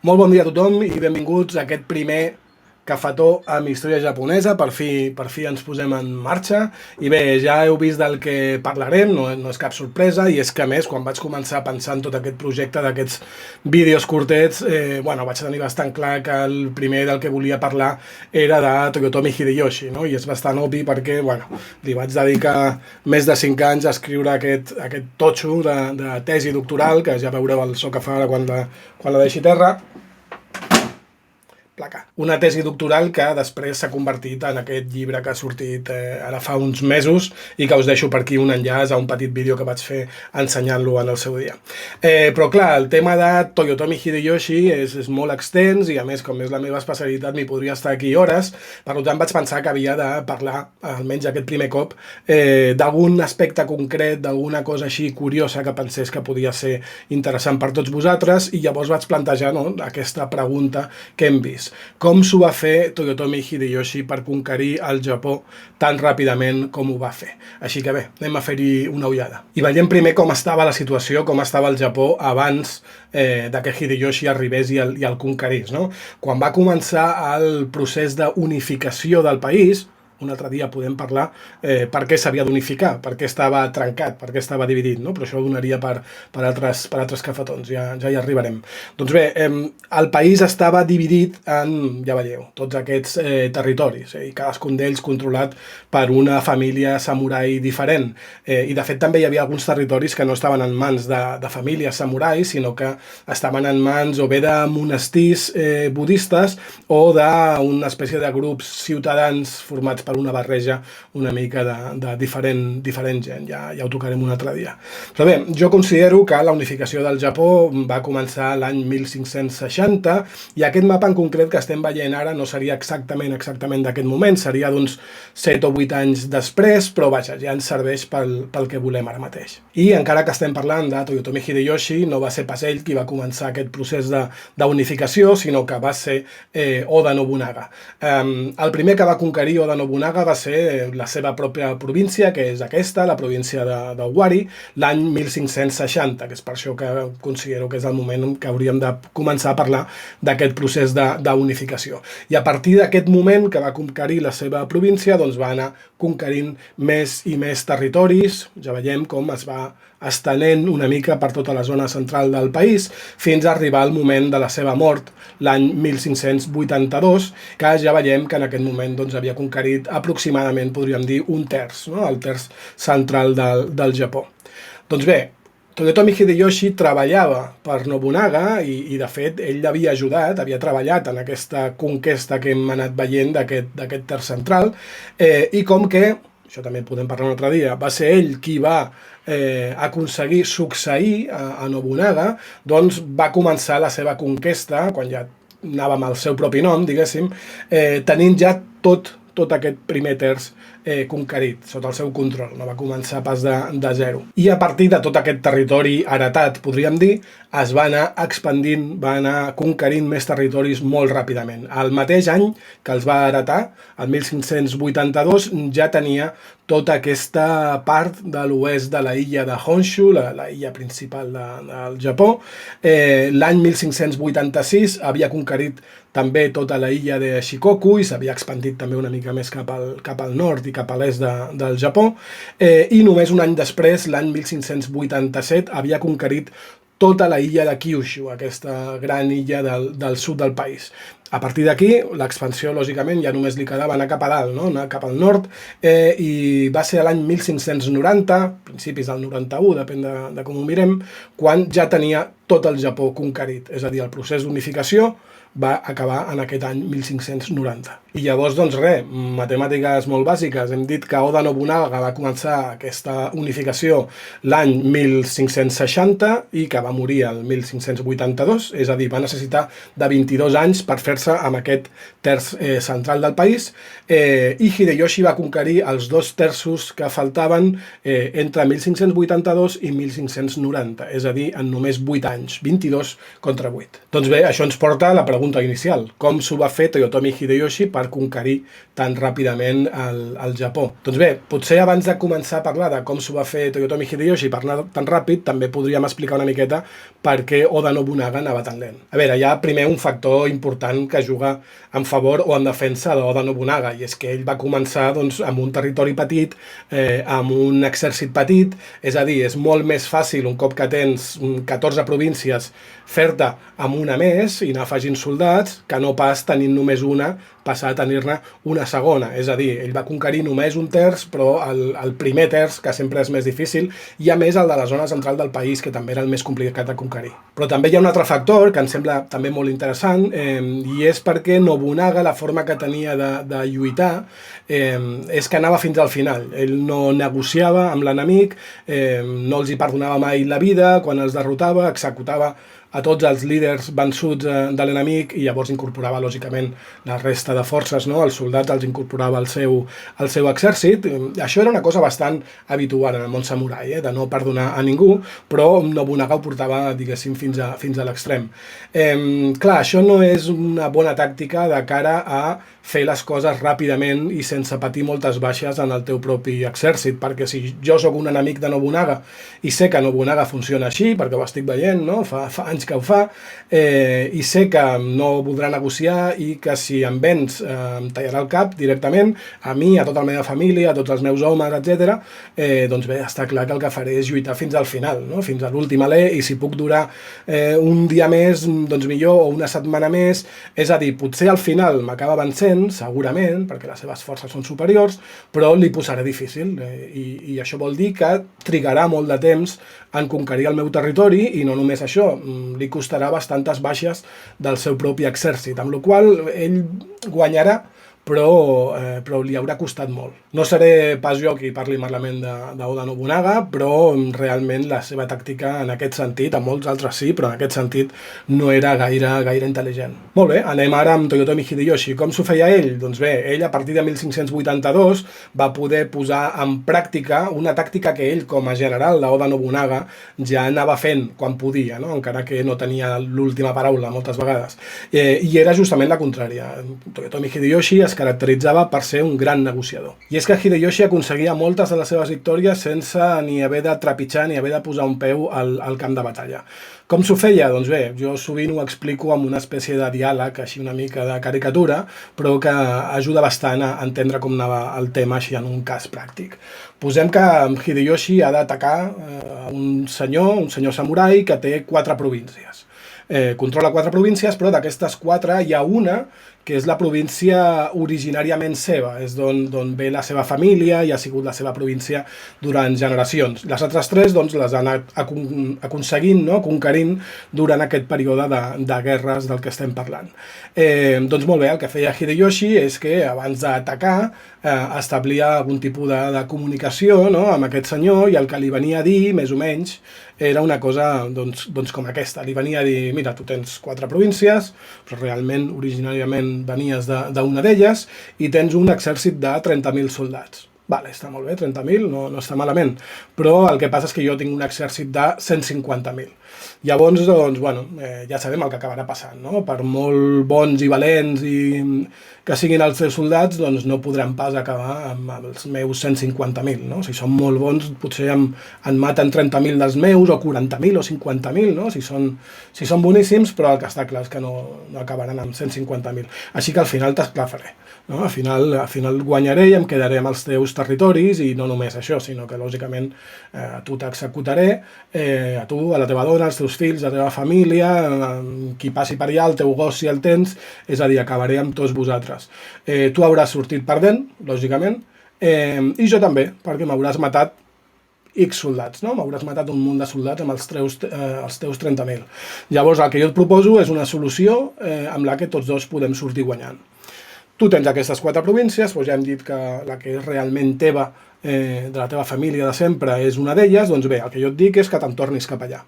Molt bon dia a tothom i benvinguts a aquest primer cafetó amb història japonesa. Per fi ens posem en marxa. I bé, ja heu vist del que parlarem, no és cap sorpresa, i és que a més, quan vaig començar a pensar en tot aquest projecte d'aquests vídeos curtets, vaig tenir bastant clar que el primer del que volia parlar era de Toyotomi Hideyoshi, no? I és bastant obvi perquè, li vaig dedicar més de 5 anys a escriure aquest totxo de tesi doctoral, que ja veureu el so que fa quan la deixi terra. Una tesi doctoral que després s'ha convertit en aquest llibre que ha sortit ara fa uns mesos i que us deixo per aquí un enllaç a un petit vídeo que vaig fer ensenyant-lo en el seu dia. Però clar, el tema de Toyotomi Hideyoshi és molt extens i a més, com és la meva especialitat, m'hi podria estar aquí hores. Per tant, vaig pensar que havia de parlar, almenys aquest primer cop, d'algun aspecte concret, d'alguna cosa així curiosa que pensés que podia ser interessant per tots vosaltres, i llavors vaig plantejar aquesta pregunta que hem vist. Com s'ho va fer Toyotomi Hideyoshi per conquerir el Japó tan ràpidament com ho va fer? Així que bé, anem a fer-hi una ullada. I veiem primer com estava la situació, com estava el Japó abans de que Hideyoshi arribés i el conquerís, no? Quan va començar el procés d'unificació del país, un altre dia podem parlar per què s'havia d'unificar, per què estava trencat, per què estava dividit, no? Però això ho donaria per altres cafetons, ja hi arribarem. Doncs bé, el país estava dividit en, ja veieu, tots aquests territoris, i cadascun d'ells controlat per una família samurai diferent. I de fet també hi havia alguns territoris que no estaven en mans de famílies samurais, sinó que estaven en mans o bé de monestirs budistes o d'una espècie de grups ciutadans formats per una barreja una mica de diferent gent, ja ho tocarem un altre dia. Però bé, jo considero que la unificació del Japó va començar l'any 1560, i aquest mapa en concret que estem veient ara no seria exactament d'aquest moment, seria d'uns 7 o 8 anys després, però vaja, ja ens serveix pel que volem ara mateix. I encara que estem parlant de Toyotomi Hideyoshi, no va ser pas ell qui va començar aquest procés d'unificació, sinó que va ser Oda Nobunaga. El primer que va conquerir Oda Nobunaga va ser la seva pròpia província, que és aquesta, la província d'Owari, l'any 1560, que és per això que considero que és el moment que hauríem de començar a parlar d'aquest procés d'unificació. I a partir d'aquest moment que va conquerir la seva província, doncs va anar conquerint més i més territoris. Ja veiem com es va estenent una mica per tota la zona central del país, fins a arribar al moment de la seva mort, l'any 1582, que ja veiem que en aquest moment havia conquerit aproximadament, podríem dir, un terç, no? El terç central del Japó. Doncs bé, Toyotomi Hideyoshi treballava per Nobunaga i de fet, ell l'havia ajudat, havia treballat en aquesta conquesta que hem anat veient d'aquest terç central, i com que, això també podem parlar un altre dia, va ser ell qui va aconseguir succeir a Nobunaga, doncs va començar la seva conquesta, quan ja anava amb el seu propi nom, diguéssim, tenint ja tot aquest primer terç conquerit, sota el seu control, no va començar pas de zero. I a partir de tot aquest territori heretat, podríem dir, es va anar expandint, va anar conquerint més territoris molt ràpidament. El mateix any que els va heretar, el 1582, ja tenia tota aquesta part de l'oest de la illa de Honshu, la illa principal del Japó. L'any 1586 havia conquerit també tota la illa de Shikoku i s'havia expandit també una mica més cap al nord i cap a l'est del Japó. I només un any després, l'any 1587, havia conquerit tota la illa de Kyushu, aquesta gran illa del sud del país. A partir d'aquí, l'expansió, lògicament, ja només li quedava anar cap a dalt, no? Anar cap al nord, i va ser l'any 1590, principis del 91, depèn de com ho mirem, quan ja tenia tot el Japó conquerit. És a dir, el procés d'unificació va acabar en aquest any 1590. I llavors, doncs res, matemàtiques molt bàsiques. Hem dit que Oda Nobunaga va començar aquesta unificació l'any 1560 i que va morir el 1582, és a dir, va necessitar de 22 anys per fer persa amb aquest terç central del país, i Hideyoshi va conquerir els 2 terços que faltaven entre 1582 i 1590, és a dir, en només 8 anys, 22 contra 8. Doncs bé, això ens porta a la pregunta inicial. Com s'ho va fer Toyotomi Hideyoshi per conquerir tan ràpidament el Japó? Doncs bé, potser abans de començar a parlar de com s'ho va fer Toyotomi Hideyoshi per anar tan ràpid, també podríem explicar una miqueta per què Oda Nobunaga anava tan lent. A veure, hi ha primer un factor important que juga en favor o en defensa d'Oda Nobunaga, i és que ell va començar doncs, amb un territori petit, amb un exèrcit petit, és a dir, és molt més fàcil un cop que tens 14 províncies fer-te amb una més i anar afegint soldats que no pas tenint només una, passar a tenir-ne una segona. És a dir, ell va conquerir només un terç, però el primer terç, que sempre és més difícil, i a més el de la zona central del país, que també era el més complicat de conquerir. Però també hi ha un altre factor que em sembla també molt interessant, i és perquè Nobunaga, la forma que tenia de lluitar, és que anava fins al final. Ell no negociava amb l'enemic, no els hi perdonava mai la vida, quan els derrotava, executava a tots els líders vençuts de l'enemic i llavors incorporava, lògicament, la resta de forces, no? Els soldats els incorporava al seu exèrcit. Això era una cosa bastant habitual en el món samurai, de no perdonar a ningú, però Nobunaga ho portava, diguéssim, fins a l'extrem. Clar, això no és una bona tàctica de cara a fer les coses ràpidament i sense patir moltes baixes en el teu propi exèrcit, perquè si jo sóc un enemic de Nobunaga i sé que Nobunaga funciona així, perquè ho estic veient, no? Fa anys que ho fa, i sé que no voldrà negociar i que si em vens em tallarà el cap directament, a mi, a tota la meva família, a tots els meus homes, etc. Doncs bé, està clar que el que faré és lluitar fins al final, no? Fins a l'últim alè, i si puc durar un dia més, doncs millor, o una setmana més. És a dir, potser al final m'acaba vencent, segurament, perquè les seves forces són superiors, però li posaré difícil, i això vol dir que trigarà molt de temps en conquerir el meu territori, i no només això, li costarà bastantes baixes del seu propi exèrcit, amb la qual cosa ell guanyarà, però li haurà costat molt. No seré pas jo qui parli malament d'Oda Nobunaga, però realment la seva tàctica en aquest sentit, a molts altres sí, però en aquest sentit no era gaire intel·ligent. Molt bé, anem ara amb Toyotomi Hideyoshi. Com s'ho feia ell? Doncs bé, ell a partir de 1582 va poder posar en pràctica una tàctica que ell, com a general d'Oda Nobunaga, ja anava fent quan podia, no? Encara que no tenia l'última paraula moltes vegades. I era justament la contrària. Toyotomi Hideyoshi es caracteritzava per ser un gran negociador. I és que Hideyoshi aconseguia moltes de les seves victòries sense ni haver de trepitjar ni haver de posar un peu al camp de batalla. Com s'ho feia? Doncs bé, jo sovint ho explico amb una espècie de diàleg, així una mica de caricatura, però que ajuda bastant a entendre com anava el tema així en un cas pràctic. Posem que Hideyoshi ha d'atacar un senyor samurai que té 4 províncies. Controla 4 províncies, però d'aquestes 4 hi ha una que és la província originàriament seva, és d'on ve la seva família i ha sigut la seva província durant generacions. Les altres 3 doncs, les ha anat aconseguint, no? Conquerint durant aquest període de guerres del que estem parlant. Doncs molt bé, el que feia Hideyoshi és que abans d'atacar establia algun tipus de comunicació, no? Amb aquest senyor, i el que li venia a dir, més o menys, era una cosa doncs com aquesta. Li venia a dir, mira, tu tens 4 províncies, però realment originàriament venies d'una d'elles i tens un exèrcit de 30.000 soldats. Vale, està molt bé, 30.000, no està malament, però el que passa és que jo tinc un exèrcit de 150.000. Llavors, doncs, bueno, ja sabem el que acabarà passant, no? Per molt bons i valents i que siguin els teus soldats, doncs no podran pas acabar amb els meus 150.000, no? Si són molt bons, potser en maten 30.000 dels meus, o 40.000 o 50.000, no? Si són boníssims, però el que està clar és que no acabaran amb 150.000. Així que al final t'esclafaré, no? Al final guanyaré i em quedaré amb els teus territoris, i no només això, sinó que lògicament a tu t'executaré, a tu, a la teva dona, als teus fills, a la teva família, qui passi per allà, el teu gos si el tens, és a dir, acabaré amb tots vosaltres. Tu hauràs sortit perdent, lògicament, i jo també, perquè m'hauràs matat X soldats, no? M'hauràs matat un munt de soldats amb els teus 30.000. Llavors el que jo et proposo és una solució amb la que tots dos podem sortir guanyant. Tu tens aquestes 4 províncies, doncs ja hem dit que la que és realment teva, de la teva família de sempre, és una d'elles, doncs bé, el que jo et dic és que te'n tornis cap allà.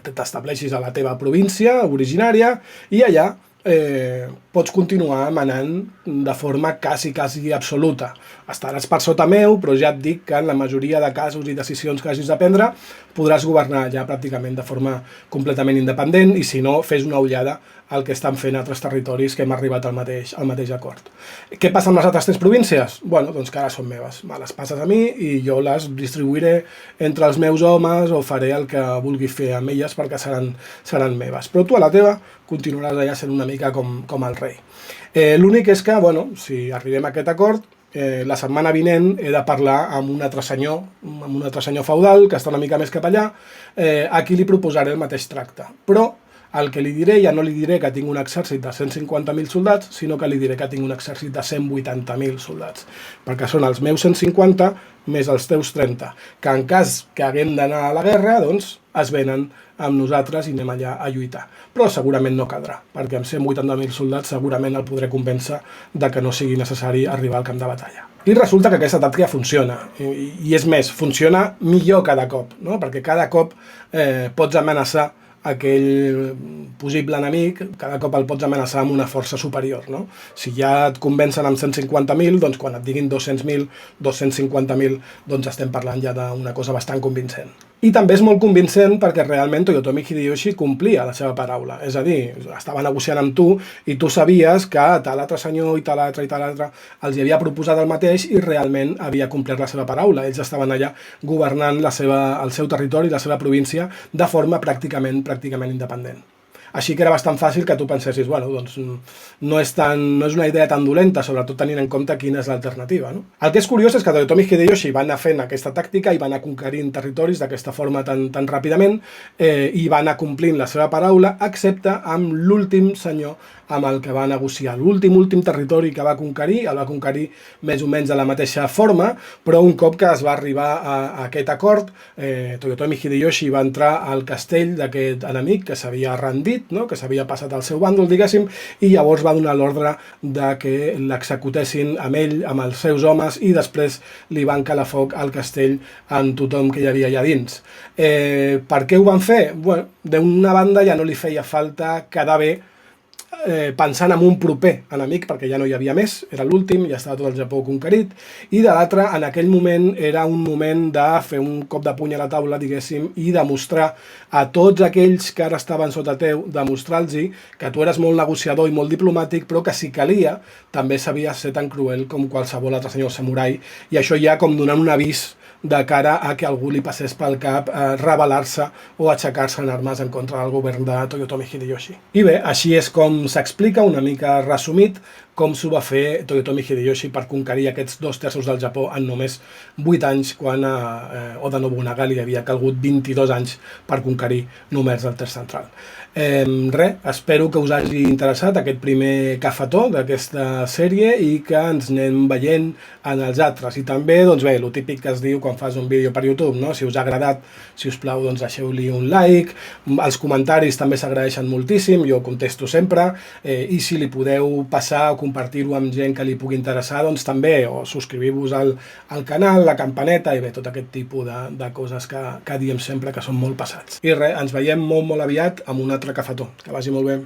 T'estableixis a la teva província originària i allà pots continuar manant de forma quasi absoluta. Estaràs per sota meu, però ja et dic que en la majoria de casos i decisions que hagis de prendre podràs governar ja pràcticament de forma completament independent i si no, fes una ullada al que estan fent altres territoris que hem arribat al mateix acord. Què passa amb les altres 3 províncies? Bueno, doncs que ara són meves. Me les passes a mi i jo les distribuiré entre els meus homes o faré el que vulgui fer amb elles perquè seran meves. Però tu a la teva continuaràs allà sent una mica com el rei. L'únic és que, bueno, si arribem a aquest acord, la setmana vinent he de parlar amb un altre senyor feudal que està una mica més cap allà, a qui li proposaré el mateix tracte. Però el que li diré, ja no li diré que tinc un exèrcit de 150.000 soldats, sinó que li diré que tinc un exèrcit de 180.000 soldats, perquè són els meus 150 més els teus 30, que en cas que haguem d'anar a la guerra, doncs es venen amb nosaltres i anem allà a lluitar. Però segurament no caldrà, perquè amb 180.000 soldats segurament el podré convèncer de que no sigui necessari arribar al camp de batalla. I resulta que aquesta tàctica funciona, i és més, funciona millor cada cop, no? Perquè cada cop pots amenaçar aquell possible enemic, cada cop el pots amenaçar amb una força superior, no? Si ja et convencen amb 150.000, doncs quan et diguin 200.000, 250.000, doncs estem parlant ja d'una cosa bastant convincent. I també és molt convincent perquè realment Toyotomi Hideyoshi complia la seva paraula, és a dir, estava negociant amb tu i tu sabies que tal altre senyor i tal altre els havia proposat el mateix i realment havia complert la seva paraula. Ells estaven allà governant el seu territori, la seva província, de forma pràcticament independent. Així que era bastant fàcil que tu pensessis, bueno, doncs no és una idea tan dolenta, sobretot tenint en compte quina és l'alternativa, no? El que és curiós és que Toyotomi Hideyoshi va anar fent aquesta tàctica i va anar conquerint territoris d'aquesta forma tan ràpidament i va anar complint la seva paraula, excepte amb l'últim senyor amb el que va negociar. L'últim territori que va conquerir, el va conquerir més o menys de la mateixa forma, però un cop que es va arribar a aquest acord, Toyotomi Hideyoshi va entrar al castell d'aquest enemic que s'havia rendit, no? Que s'havia passat al seu bàndol, diguéssim, i llavors va donar l'ordre de que l'executessin amb ell, amb els seus homes, i després li van calar foc al castell amb tothom que hi havia allà dins. Per què ho van fer? Bueno, d'una banda ja no li feia falta quedar bé pensant en un proper enemic, perquè ja no hi havia més, era l'últim, ja estava tot el Japó conquerit, i de l'altre, en aquell moment, era un moment de fer un cop de puny a la taula, diguéssim, i demostrar a tots aquells que ara estaven sota teu, demostrar-los que tu eres molt negociador i molt diplomàtic, però que si calia, també sabies ser tan cruel com qualsevol altre senyor samurai, i això ja com donant un avís de cara a que algú li passés pel cap rebel·lar-se o aixecar-se en armes en contra del govern de Toyotomi Hideyoshi. I bé, així és com s'explica una mica resumit com s'ho va fer Toyotomi Hideyoshi per conquerir aquests 2/3 del Japó en només 8 anys, quan a Oda Nobunaga li havia calgut 22 anys per conquerir només el terç central. Espero que us hagi interessat aquest primer cafetó d'aquesta sèrie i que ens anem veient en els altres. I també, doncs bé, el típic que es diu quan fas un vídeo per YouTube, no? Si us ha agradat, si us plau, doncs deixeu-li un like, els comentaris també s'agraeixen moltíssim, jo contesto sempre, i si li podeu passar o compartir-ho amb gent que li pugui interessar, doncs també, o subscriviu-vos al canal, la campaneta, i bé, tot aquest tipus de coses que diem sempre que són molt passats. I res, ens veiem molt aviat amb un altre cafetó. Que vagi molt bé.